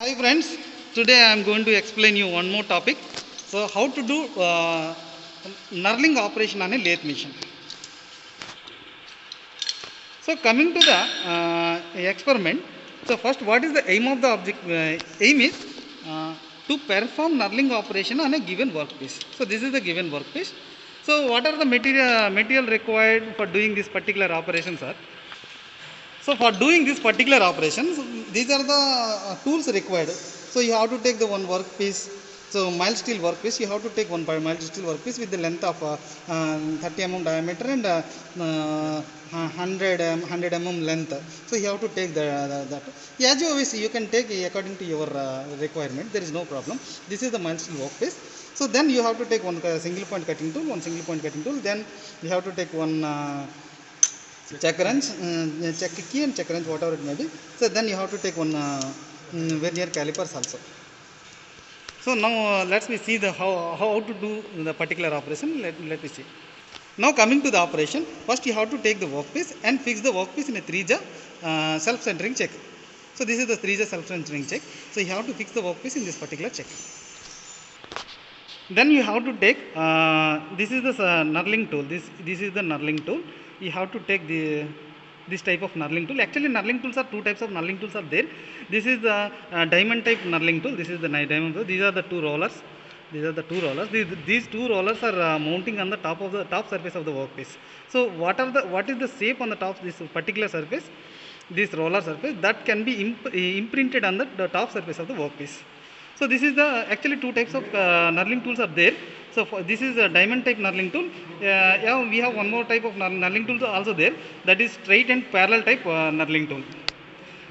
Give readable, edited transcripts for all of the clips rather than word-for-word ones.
Hi friends, today I am going to explain you one more topic. So how to do knurling operation on a lathe machine. So coming to the experiment. So first, what is the aim of the object? Aim is to perform knurling operation on a given workpiece. So this is the given workpiece. So what are the material required for doing this particular operation, sir? So for doing this particular operations, these are the tools required. So you have to take the one workpiece. So mild steel workpiece, you have to take one mild steel workpiece with the length of 30 mm diameter and 100 mm length. So you have to take that. As you wish, you can take according to your requirement. There is no problem. This is the mild steel workpiece. So then you have to take one single point cutting tool, one single point cutting tool. Then you have to take one check wrench, check key and check wrench, whatever it may be. So then you have to take one vernier calipers also. So now let me see the how to do the particular operation. Let me see. Now coming to the operation, first you have to take the workpiece and fix the workpiece in a 3-jaw self-centering check. So this is the 3-jaw self-centering check. So you have to fix the workpiece in this particular check. Then you have to take this is the knurling tool. This is the knurling tool. You have to take this type of knurling tool. Actually knurling tools are two types of knurling tools are there. This is the diamond type knurling tool. This is the diamond tool. These are the two rollers. These are the two rollers. These two rollers are mounting on the top surface of the workpiece. So what is the shape on the top of this particular surface? This roller surface that can be imprinted on the top surface of the workpiece. So this is the actually two types of knurling tools are there. So this is a diamond type knurling tool. Yeah, we have one more type of knurling tool also there. That is straight and parallel type knurling tool.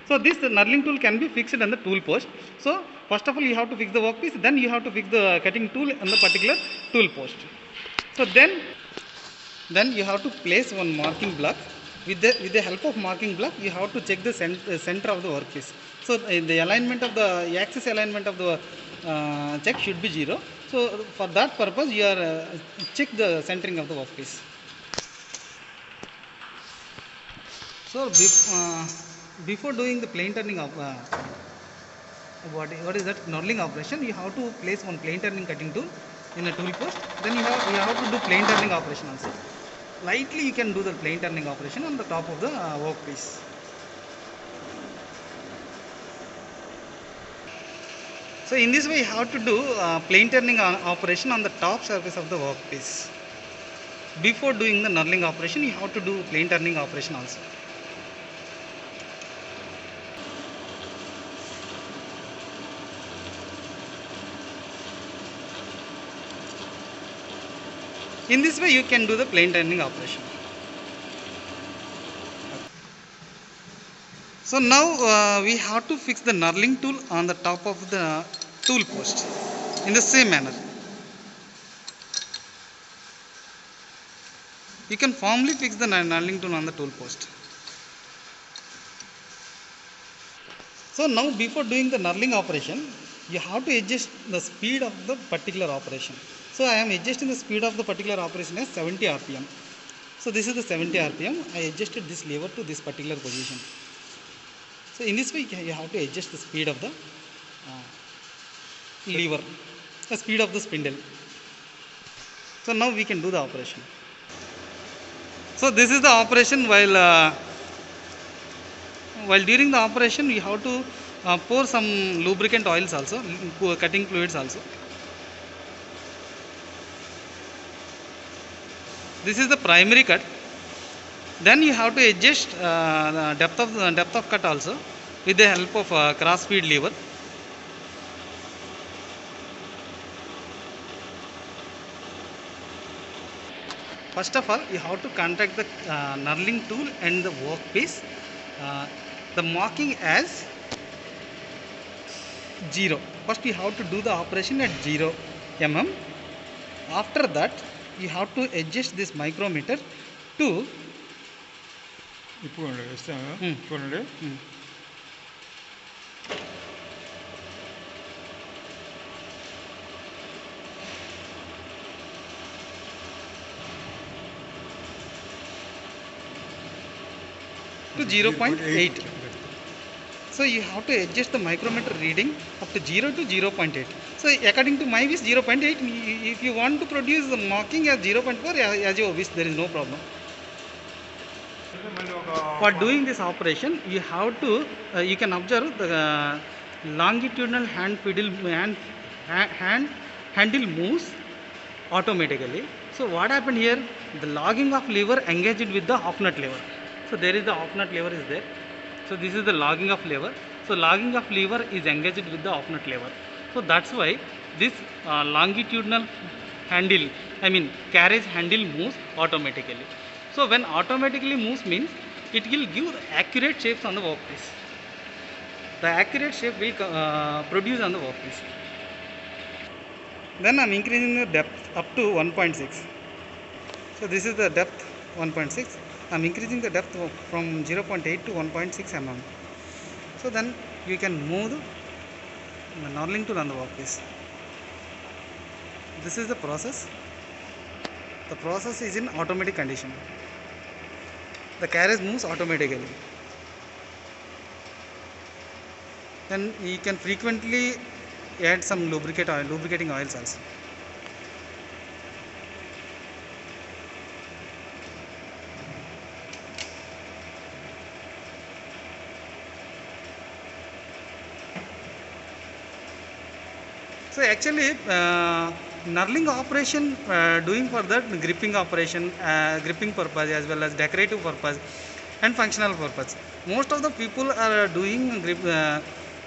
So this knurling tool can be fixed on the tool post. So first of all you have to fix the workpiece. Then you have to fix the cutting tool on the particular tool post. So then you have to place one marking block. With the help of marking block, you have to check the center of the workpiece. So the alignment of the axis alignment of the check should be 0. So for that purpose, you are check the centering of the workpiece. So before doing the plane turning of what is that knurling operation, you have to place one plane turning cutting tool in a tool post. Then you have to do plane turning operation also. Lightly you can do the plane turning operation on the top of the workpiece. So in this way you have to do plane turning operation on the top surface of the workpiece. Before doing the knurling operation, you have to do plane turning operation also. In this way you can do the plane turning operation. So now we have to fix the knurling tool on the top of the tool post in the same manner. You can firmly fix the knurling tool on the tool post. So now before doing the knurling operation, you have to adjust the speed of the particular operation. So I am adjusting the speed of the particular operation as 70 rpm. So this is the 70 rpm. I adjusted this lever to this particular position. So in this way you have to adjust the speed of the lever, the speed of the spindle. So now we can do the operation. So this is the operation. While during the operation you have to pour some lubricant oils also, cutting fluids also. This is the primary cut. Then you have to adjust the depth of cut also with the help of cross feed lever. First of all, you have to contact the knurling tool and the workpiece. The marking as 0. First you have to do the operation at 0 mm. After that you have to adjust this micrometer to ఇప్పుడు ఇస్తాను చూడండి to 0.8. So you have to adjust the micrometer reading up to 0 to 0.8. So according to my wish 0.8, if you want to produce the marking as 0.4, as your wish, there is no problem. అంటే మళ్ళీ ఒక For doing this operation, you have to, you can observe the longitudinal handle moves automatically. So what happened here? The logging of lever engaged with the off nut lever. So there is the off nut lever is there. So this is the logging of lever. So logging of lever is engaged with the off nut lever. So that's why this longitudinal handle, I mean carriage handle moves automatically. So when automatically moves means it will give the accurate shapes on the workpiece. The accurate shape will produce on the workpiece. Then I'm increasing the depth up to 1.6. So this is the depth 1.6. I'm increasing the depth from 0.8 to 1.6 mm. So then you can move the knurling tool on the workpiece. This is the process. The process is in automatic condition. The carriage moves automatically. Then you can frequently add some lubricating oils also. So actually knurling operation doing for that gripping operation, gripping purpose as well as decorative purpose and functional purpose. Most of the people are doing grip,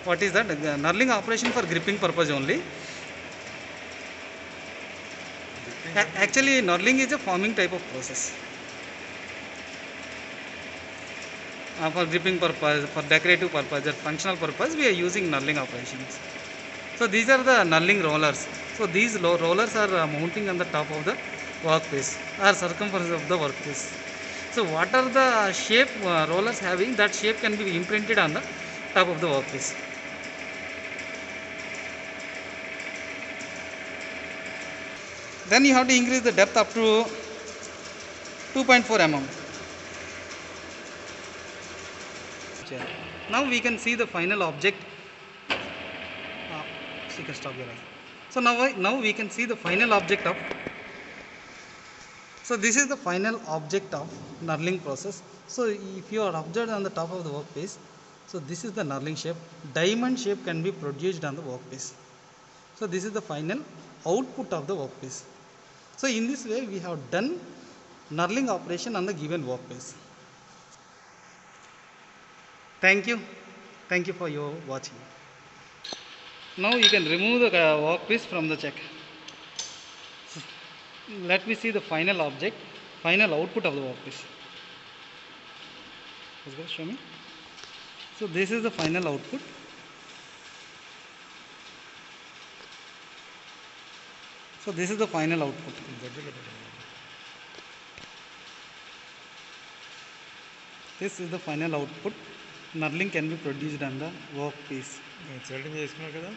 what is that, knurling operation for gripping purpose only. Actually knurling is a forming type of process. For gripping purpose, for decorative purpose, or functional purpose, we are using knurling operations. So these are the knurling rollers. So these rollers are mounting on the top of the workpiece or circumference of the workpiece. So what are the shape rollers having, that shape can be imprinted on the top of the workpiece. Then you have to increase the depth up to 2.4 mm. Now we can see the final object. You can stop your eye. So now we can see the final object of. So this is the final object of knurling process. So if you are observed on the top of the workpiece, so this is the knurling shape. Diamond shape can be produced on the workpiece. So this is the final output of the workpiece. So in this way we have done knurling operation on the given workpiece. Thank you for your watching. Now you can remove the workpiece from the check. Let me see the final object, final output of the workpiece. Show me. So this is the final output. So this is the final output. This is the final output. Knurling can be produced on the workpiece. Select చేసుకున్నారు కదా.